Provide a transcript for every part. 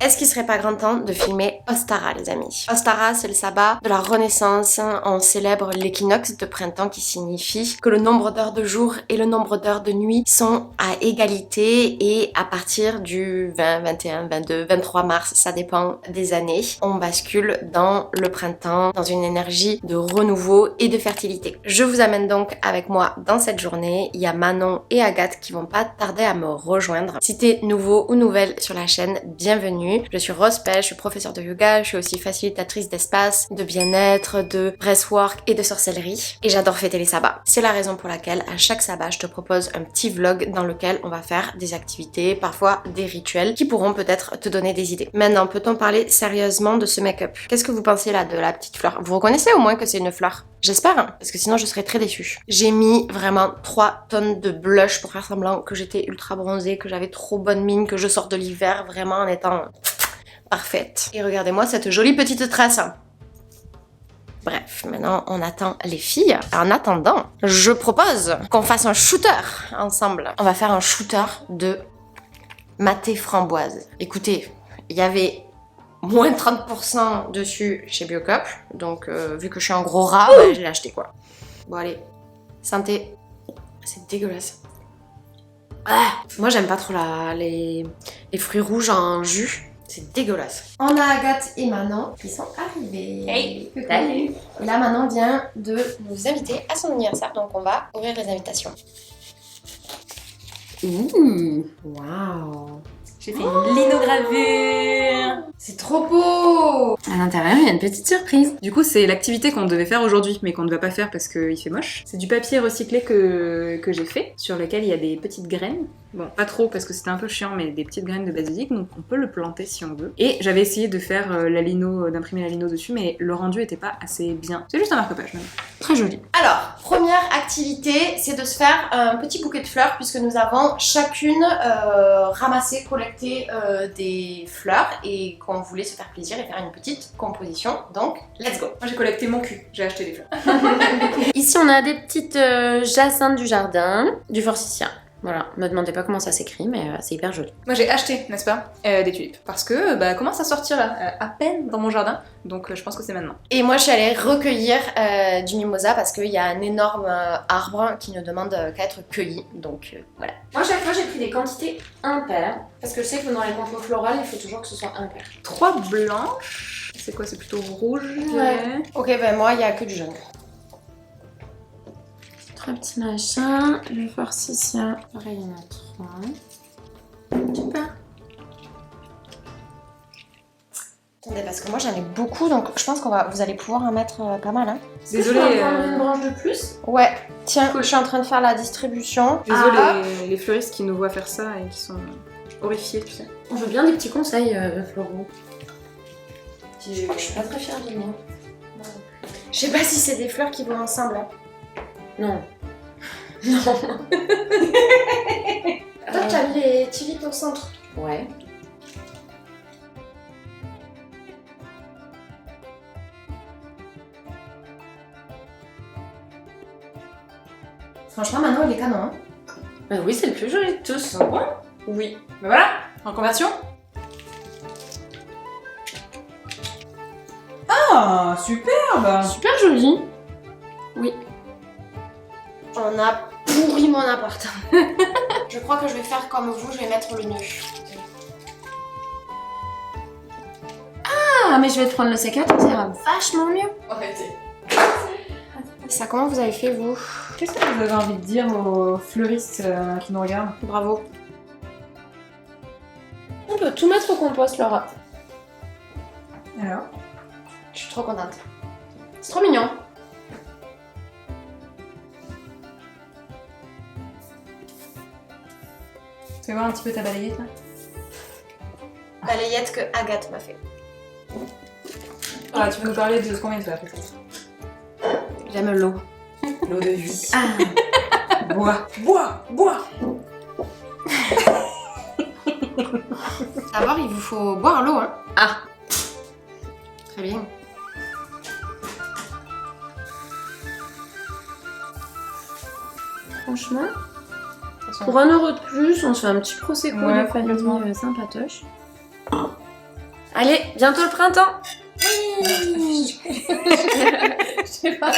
Est-ce qu'il serait pas grand temps de filmer Ostara, les amis? Ostara, c'est le sabbat de la Renaissance. On célèbre l'équinoxe de printemps qui signifie que le nombre d'heures de jour et le nombre d'heures de nuit sont à égalité et à partir du 20, 21, 22, 23 mars, ça dépend des années, on bascule dans le printemps, dans une énergie de renouveau et de fertilité. Je vous amène donc avec moi dans cette journée. Il y a Manon et Agathe qui vont pas tarder à me rejoindre. Si t'es nouveau ou nouvelle sur la chaîne, bienvenue. Je suis Rose Pêche, je suis professeure de yoga, je suis aussi facilitatrice d'espace, de bien-être, de breathwork et de sorcellerie. Et j'adore fêter les sabbats. C'est la raison pour laquelle à chaque sabbat, je te propose un petit vlog dans lequel on va faire des activités, parfois des rituels qui pourront peut-être te donner des idées. Maintenant, peut-on parler sérieusement de ce make-up? Qu'est-ce que vous pensez là de la petite fleur? Vous reconnaissez au moins que c'est une fleur? J'espère, hein, parce que sinon je serais très déçue. J'ai mis vraiment 3 tonnes de blush pour faire semblant que j'étais ultra bronzée, que j'avais trop bonne mine, que je sors de l'hiver vraiment en étant parfaite. Et regardez-moi cette jolie petite trace. Bref, maintenant on attend les filles. En attendant, je propose qu'on fasse un shooter ensemble. On va faire un shooter de maté framboise. Écoutez, il y avait moins 30% dessus chez Biocop, donc vu que je suis un gros rat, bah, je l'ai acheté quoi. Bon allez, santé. C'est dégueulasse. Ah, moi j'aime pas trop les fruits rouges en jus. C'est dégueulasse. On a Agathe et Manon qui sont arrivées. Hey, salut. Et là Manon vient de nous inviter à son anniversaire, donc on va ouvrir les invitations. Ouh, waouh. J'ai fait une linogravure. C'est trop beau. À l'intérieur, il y a une petite surprise. Du coup, c'est l'activité qu'on devait faire aujourd'hui, mais qu'on ne va pas faire parce qu'il fait moche. C'est du papier recyclé que j'ai fait, sur lequel il y a des petites graines. Bon, pas trop parce que c'était un peu chiant, mais des petites graines de basilic, donc on peut le planter si on veut. Et j'avais essayé de faire d'imprimer la lino dessus, mais le rendu était pas assez bien. C'est juste un marque-page, même. Très joli. Alors, première activité, c'est de se faire un petit bouquet de fleurs puisque nous avons chacune ramassé, collecté des fleurs et qu'on voulait se faire plaisir et faire une petite composition. Donc, let's go. Moi, j'ai collecté mon cul. J'ai acheté des fleurs. Ici, on a des petites jacinthes du jardin, du forsythia. Voilà, me demandez pas comment ça s'écrit, mais c'est hyper joli. Moi, j'ai acheté, n'est-ce pas, des tulipes. Parce que, bah, commence à sortir là, à peine dans mon jardin. Donc, je pense que c'est maintenant. Et moi, je suis allée recueillir du mimosa parce qu'il y a un énorme arbre qui ne demande qu'à être cueilli. Donc, voilà. Moi, chaque fois, j'ai pris des quantités impaires, parce que je sais que dans les compos florales, il faut toujours que ce soit impair. 3 blanches. C'est quoi, c'est plutôt rouge? Ouais. Ok, ben moi, il n'y a que du jaune. 3 petits machins, le forsythia, pareil, il y en a 3. Super. Attendez, parce que moi, j'en ai beaucoup, donc je pense vous allez pouvoir en mettre pas mal, hein. Désolée. Je peux en prendre une branche de plus? Ouais, tiens, je suis en train de faire la distribution. Désolée les fleuristes qui nous voient faire ça et qui sont horrifiés, tu sais. On veut bien des petits conseils, Florent. Je crois que je suis pas très fière de moi. Je sais pas si c'est des fleurs qui vont ensemble, hein. Non. Non. Toi, t'as mis les tulipes au centre. Ouais. Franchement, Manon, il est canon, hein. Bah oui, c'est le plus joli de tous. Ouais. Oui. Bah voilà, en conversion. Ah, superbe. Super joli. Oui. On a pourri mon appart. Je crois que je vais faire comme vous, je vais mettre le nœud. Ah, mais je vais te prendre le sécateur, ça ira vachement mieux. Arrêtez. Ça, comment vous avez fait, vous? Qu'est-ce que vous avez envie de dire aux fleuristes qui nous regardent? Bravo. On peut tout mettre au compost, Laura. Alors? Je suis trop contente. C'est trop mignon. Tu veux voir un petit peu ta balayette là? Balayette que Agathe m'a fait. Ah, tu veux nous parler de ce qu'on vient de faire peut-être? J'aime l'eau. L'eau de vie. Ah. Bois, bois, bois. D'abord, il vous faut boire l'eau, hein. Ah. Très bien. Franchement, pour 1 € de plus, on se fait un petit prosecco Ouais, de famille complètement. sympatoche. Allez, bientôt le printemps. Oui. Je sais pas.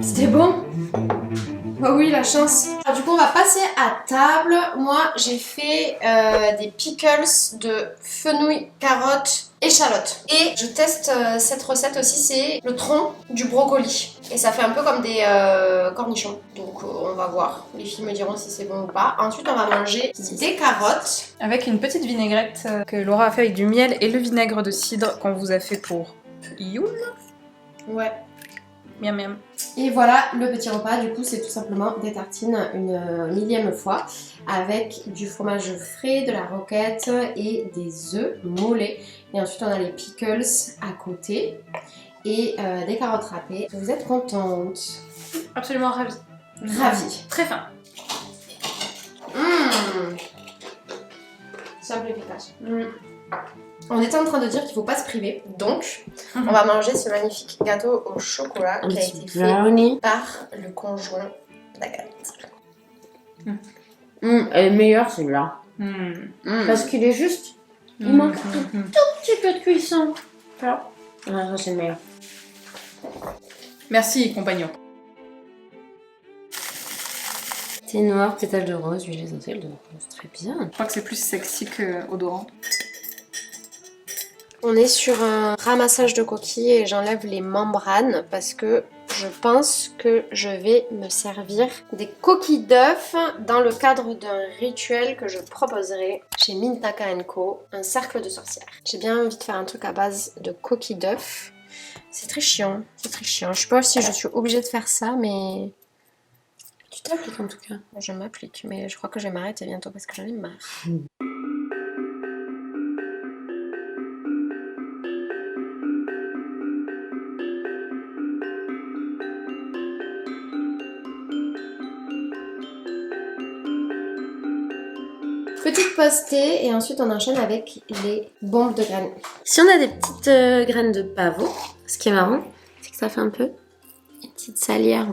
C'était bon? Oh oui, la chance. Alors, du coup, on va passer à table. Moi, j'ai fait des pickles de fenouil, carottes, échalotes. Et je teste cette recette aussi, c'est le tronc du brocoli. Et ça fait un peu comme des cornichons. Donc on va voir. Les filles me diront si c'est bon ou pas. Ensuite, on va manger des carottes. Avec une petite vinaigrette que Laura a fait avec du miel et le vinaigre de cidre qu'on vous a fait pour Youm. Ouais. Miam miam. Et voilà, le petit repas, du coup, c'est tout simplement des tartines une millième fois avec du fromage frais, de la roquette et des œufs mollets. Et ensuite, on a les pickles à côté et des carottes râpées. Vous êtes contente? Absolument ravie. Ravie. Très fin. Simple et efficace. On était en train de dire qu'il ne faut pas se priver, donc on va manger ce magnifique gâteau au chocolat qui a été fait par le conjoint d'Agathe. Elle est meilleure celui-là. Parce qu'il est juste. Il manque un tout petit peu de cuisson. Voilà. Ah, ça c'est le meilleur. Merci, compagnon. Thé noir, pétales de rose, huile essentielle de rose. Très bien. Je crois que c'est plus sexy que odorant. On est sur un ramassage de coquilles et j'enlève les membranes parce que je pense que je vais me servir des coquilles d'œufs dans le cadre d'un rituel que je proposerai chez Mintaka & Co, un cercle de sorcières. J'ai bien envie de faire un truc à base de coquilles d'œufs. C'est très chiant, c'est très chiant. Je sais pas si je suis obligée de faire ça, mais... Tu t'appliques en tout cas. Je m'applique, mais je crois que je vais m'arrêter bientôt parce que j'en ai marre. Petite pause thé et ensuite on enchaîne avec les bombes de graines. Si on a des petites graines de pavot, ce qui est marrant, c'est que ça fait un peu une petite salière.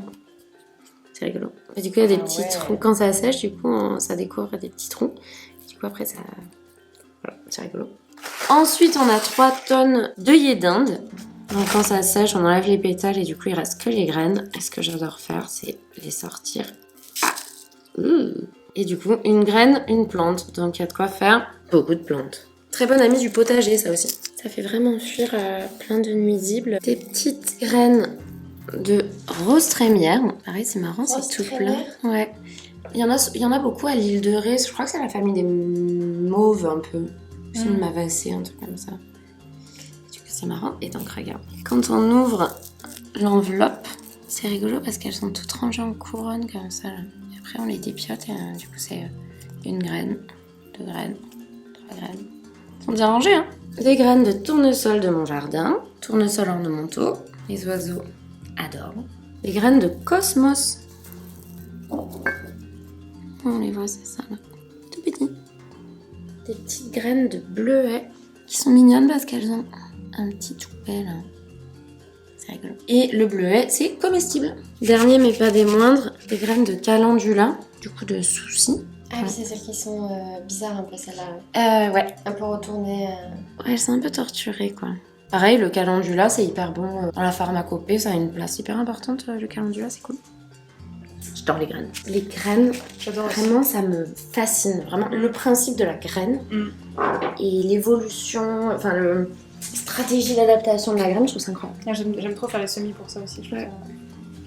C'est rigolo. Et du coup, il y a des petits trous. Quand ça sèche, du coup, ça découvre des petits trous. Du coup, après, ça... Voilà, c'est rigolo. Ensuite, on a 3 tonnes d'œillets d'Inde. Donc, quand ça sèche, on enlève les pétales et du coup, il reste que les graines. Et ce que j'adore faire, c'est les sortir. Et du coup, une graine, une plante. Donc, il y a de quoi faire beaucoup de plantes. Très bonne amie du potager, ça aussi. Ça fait vraiment fuir plein de nuisibles. Des petites graines de rose trémière. Pareil, c'est marrant, c'est tout plat. Ouais. Il y en a beaucoup à l'île de Ré. Je crois que c'est la famille des mauves un peu. C'est une mavacée, un truc comme ça. Du coup, c'est marrant. Et donc, regarde. Quand on ouvre l'enveloppe, c'est rigolo parce qu'elles sont toutes rangées en couronne comme ça. Là. Et après, on les dépiote et du coup, c'est une graine, 2 graines, 3 graines. Elles sont bien rangées, hein. Des graines de tournesol de mon jardin. Tournesol ornementaux. Les oiseaux adorent. Des graines de cosmos. On les voit, c'est ça là. Tout petit. Des petites graines de bleuet qui sont mignonnes parce qu'elles ont un petit toupet là. C'est rigolo. Et le bleuet, c'est comestible. Dernier mais pas des moindres, des graines de calendula, du coup de soucis. Ah oui, c'est celles qui sont bizarres un peu, celles-là. Ouais. Un peu retournées. Ouais, elles sont un peu torturées quoi. Pareil, le calendula, c'est hyper bon dans la pharmacopée, ça a une place hyper importante, le calendula, c'est cool. J'adore les graines. Les graines, J'adore vraiment, ça me fascine. Vraiment, le principe de la graine et l'évolution, enfin, la stratégie d'adaptation de la graine, je trouve ça incroyable. J'aime trop faire les semis pour ça aussi.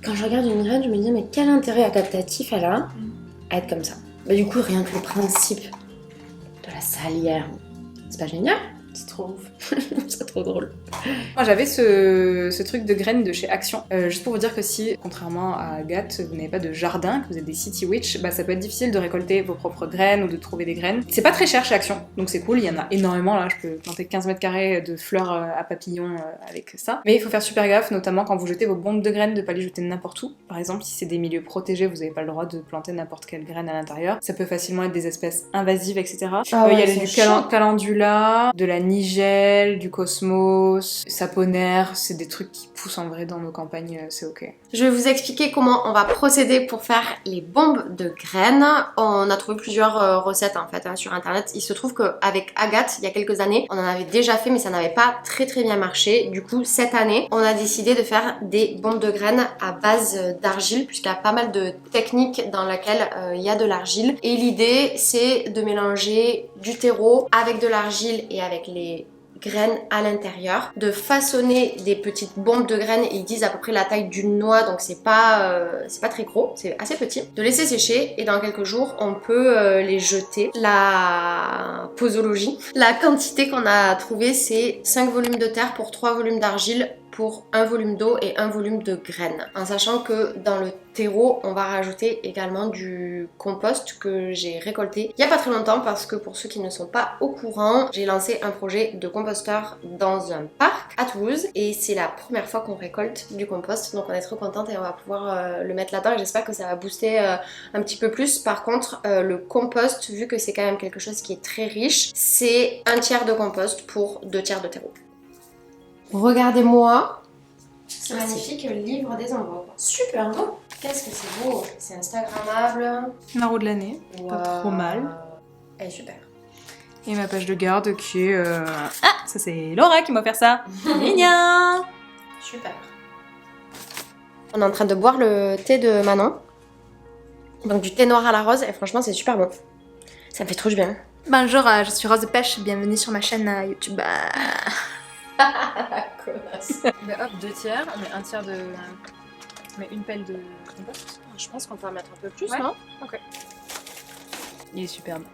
Quand je regarde une graine, je me dis, mais quel intérêt adaptatif elle a à être comme ça. Bah, du coup, rien que le principe de la salière, c'est pas génial? C'est trop ouf. C'est trop drôle. Moi j'avais ce truc de graines de chez Action. Juste pour vous dire que si, contrairement à Agathe, vous n'avez pas de jardin, que vous êtes des city witch, bah ça peut être difficile de récolter vos propres graines ou de trouver des graines. C'est pas très cher chez Action, donc c'est cool, il y en a énormément là, je peux planter 15 mètres carrés de fleurs à papillons avec ça. Mais il faut faire super gaffe, notamment quand vous jetez vos bombes de graines, de pas les jeter n'importe où. Par exemple, si c'est des milieux protégés, vous n'avez pas le droit de planter n'importe quelle graine à l'intérieur. Ça peut facilement être des espèces invasives, etc. Il y a du calendula, de la nige Nigel, du Cosmos, Saponaire, c'est des trucs qui poussent en vrai dans nos campagnes, c'est ok. Je vais vous expliquer comment on va procéder pour faire les bombes de graines. On a trouvé plusieurs recettes en fait sur internet. Il se trouve qu'avec Agathe, il y a quelques années, on en avait déjà fait mais ça n'avait pas très bien marché. Du coup, cette année, on a décidé de faire des bombes de graines à base d'argile puisqu'il y a pas mal de techniques dans lesquelles il y a de l'argile. Et l'idée, c'est de mélanger du terreau avec de l'argile et avec les graines à l'intérieur, de façonner des petites bombes de graines. Ils disent à peu près la taille d'une noix, donc c'est pas très gros, c'est assez petit. De laisser sécher et dans quelques jours on peut les jeter. La posologie, la quantité qu'on a trouvée, c'est 5 volumes de terre pour 3 volumes d'argile pour 1 volume d'eau et 1 volume de graines. En sachant que dans le terreau, on va rajouter également du compost que j'ai récolté il n'y a pas très longtemps parce que pour ceux qui ne sont pas au courant, j'ai lancé un projet de composteur dans un parc à Toulouse et c'est la première fois qu'on récolte du compost, donc on est trop contente et on va pouvoir le mettre là-dedans et j'espère que ça va booster un petit peu plus. Par contre, le compost, vu que c'est quand même quelque chose qui est très riche, c'est 1/3 de compost pour 2/3 de terreau. Regardez-moi ce magnifique livre des ombres. Super beau. Qu'est-ce que c'est beau. C'est instagrammable. Marot de l'année, pas trop mal. Elle est super. Et ma page de garde qui est... Ah, ça c'est Laura qui m'a offert ça. Mignon. Super. On est en train de boire le thé de Manon. Donc du thé noir à la rose et franchement c'est super bon. Ça me fait trop du bien. Bonjour, je suis Rose de Pêche, bienvenue sur ma chaîne YouTube. Connasse. Bah hop, 2/3, on met 1/3 de... On met une pelle de compost. Je pense qu'on peut en mettre un peu plus, Ouais. non? Ok. Il est superbe.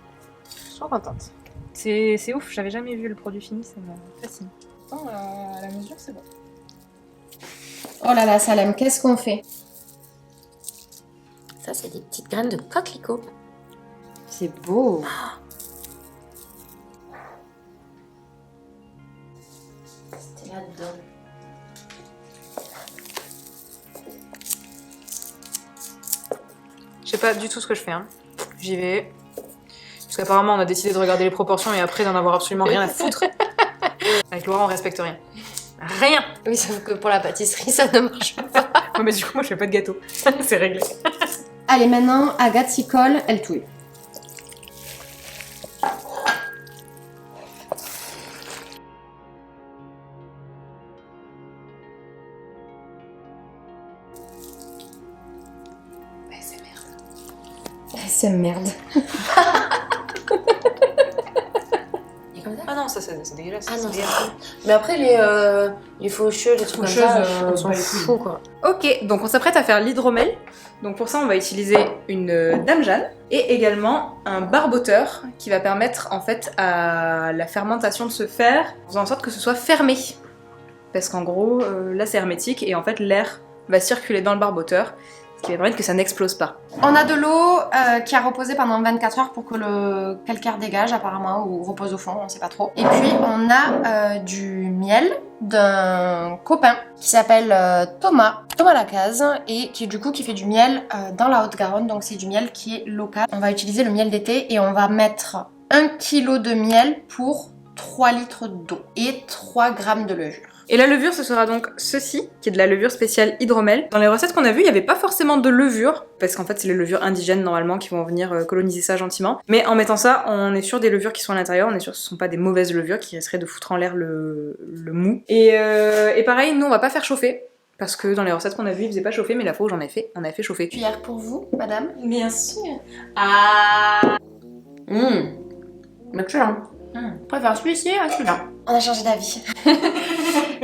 Je suis trop contente. C'est ouf, j'avais jamais vu le produit fini, ça me fascine. Oh, à la mesure, c'est bon. Oh là là, Salem, qu'est-ce qu'on fait? Ça, c'est des petites graines de coquelicot. C'est beau. C'était là-dedans. Je sais pas du tout ce que je fais, hein. J'y vais. Parce qu'apparemment, on a décidé de regarder les proportions et après d'en avoir absolument rien à foutre. Avec Laura, on respecte rien. Rien. Oui, sauf que pour la pâtisserie, ça ne marche pas. Ouais, mais du coup, moi, je fais pas de gâteau. C'est réglé. Allez, maintenant, Agathe s'y colle, elle touille. C'est merde. Ah non, ça c'est dégueulasse. Ah non, c'est c'est dégueulasse. Mais après, les faucheux, les trucs comme ça, on s'en fout quoi. Ok, donc on s'apprête à faire l'hydromel. Donc pour ça, on va utiliser une Dame Jeanne et également un barboteur qui va permettre en fait à la fermentation de se faire en faisant en sorte que ce soit fermé. Parce qu'en gros, là c'est hermétique et en fait l'air va circuler dans le barboteur, ce qui va permettre que ça n'explose pas. On a de l'eau qui a reposé pendant 24 heures pour que le calcaire dégage apparemment, ou repose au fond, on sait pas trop. Et puis on a du miel d'un copain qui s'appelle Thomas Lacaze et qui du coup qui fait du miel dans la Haute-Garonne, donc c'est du miel qui est local. On va utiliser le miel d'été et on va mettre 1 kg de miel pour 3 litres d'eau et 3 grammes de levure. Et la levure, ce sera donc ceci, qui est de la levure spéciale hydromel. Dans les recettes qu'on a vues, il n'y avait pas forcément de levure, parce qu'en fait, c'est les levures indigènes normalement qui vont venir coloniser ça gentiment. Mais en mettant ça, on est sûr des levures qui sont à l'intérieur, on est sûr que ce ne sont pas des mauvaises levures qui risqueraient de foutre en l'air le mou. Et pareil, nous, on va pas faire chauffer, parce que dans les recettes qu'on a vues, ils faisaient pas chauffer, mais la fois où j'en ai fait, on a fait chauffer. Cuillère pour vous, madame? Bien sûr. Ah. Excellent. Je préfère celui-ci à celui-là. On a changé d'avis.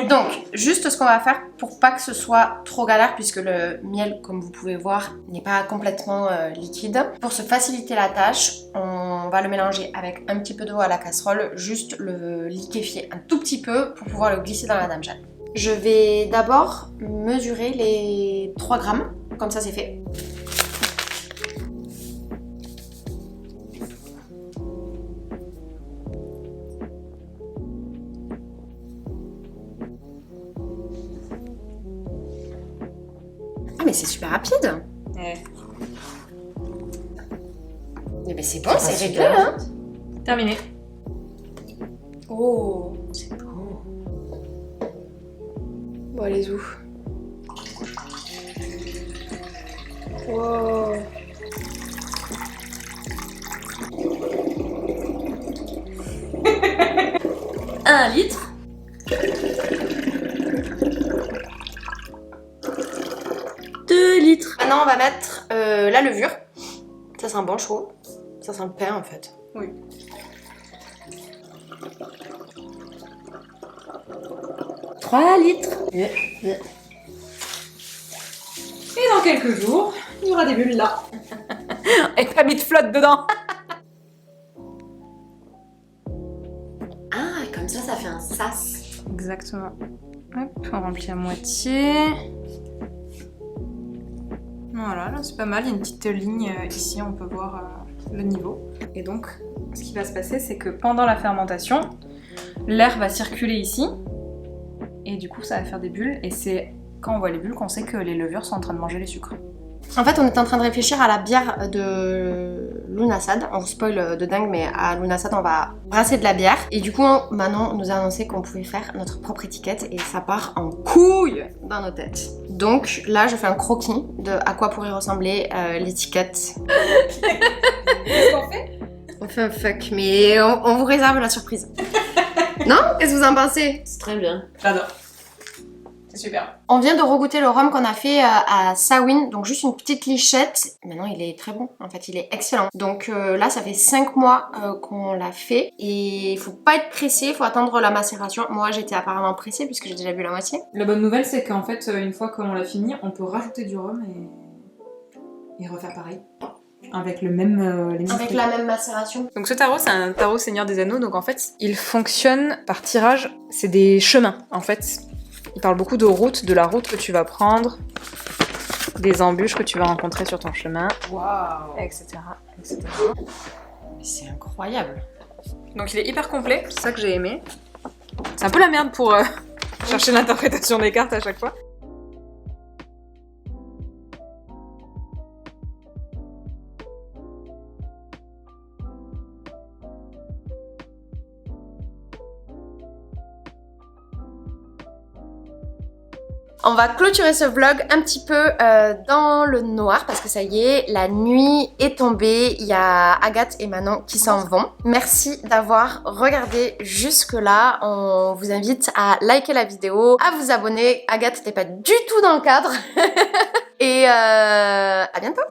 Donc, juste ce qu'on va faire pour pas que ce soit trop galère, puisque le miel, comme vous pouvez voir, n'est pas complètement liquide. Pour se faciliter la tâche, on va le mélanger avec un petit peu d'eau à la casserole, juste le liquéfier un tout petit peu pour pouvoir le glisser dans la Dame Jeanne. Je vais d'abord mesurer les 3 grammes, comme ça c'est fait. Ah mais c'est super rapide. Ouais. Mais c'est bon, c'est réglé hein. Terminé. Oh. C'est beau. Bon, allez où? Wow. 1 litre. Litres. Maintenant, on va mettre la levure. Ça sent bon chaud. Ça sent le pain en fait. Oui. Trois litres. Et dans quelques jours, il y aura des bulles là. Et t'as mis de flotte dedans. Ah, comme ça fait un sas. Exactement. Hop, on remplit à moitié. Voilà, là c'est pas mal, il y a une petite ligne ici, on peut voir le niveau. Et donc, ce qui va se passer, c'est que pendant la fermentation, l'air va circuler ici, et du coup ça va faire des bulles, et c'est quand on voit les bulles qu'on sait que les levures sont en train de manger les sucres. En fait, on est en train de réfléchir à la bière de Lunasad. On vous spoil de dingue, mais à Lunasad, on va brasser de la bière. Et du coup, Manon nous a annoncé qu'on pouvait faire notre propre étiquette et ça part en couille dans nos têtes. Donc là, je fais un croquis de à quoi pourrait ressembler l'étiquette. Qu'est-ce qu'on fait? On fait un fuck, mais on vous réserve la surprise. Non? Qu'est-ce que vous en pensez? C'est très bien. J'adore. C'est super. On vient de regoûter le rhum qu'on a fait à Sawin, donc juste une petite lichette. Maintenant il est très bon, en fait il est excellent. Donc là ça fait 5 mois qu'on l'a fait et il faut pas être pressé, il faut attendre la macération. Moi j'étais apparemment pressée puisque j'ai déjà bu la moitié. La bonne nouvelle, c'est qu'en fait, une fois qu'on l'a fini, on peut rajouter du rhum et refaire pareil. Avec le même, les mêmes Avec trucs. la même macération. Donc ce tarot, c'est un tarot Seigneur des Anneaux, donc en fait, il fonctionne par tirage, c'est des chemins, en fait. Il parle beaucoup de route, de la route que tu vas prendre, des embûches que tu vas rencontrer sur ton chemin, Waouh, etc., etc. c'est incroyable. Donc il est hyper complet, c'est ça que j'ai aimé. C'est un peu la merde pour chercher l'interprétation des cartes à chaque fois. On va clôturer ce vlog un petit peu dans le noir parce que ça y est, la nuit est tombée. Il y a Agathe et Manon qui s'en vont. Merci d'avoir regardé jusque là. On vous invite à liker la vidéo, à vous abonner. Agathe n'était pas du tout dans le cadre. Et à bientôt.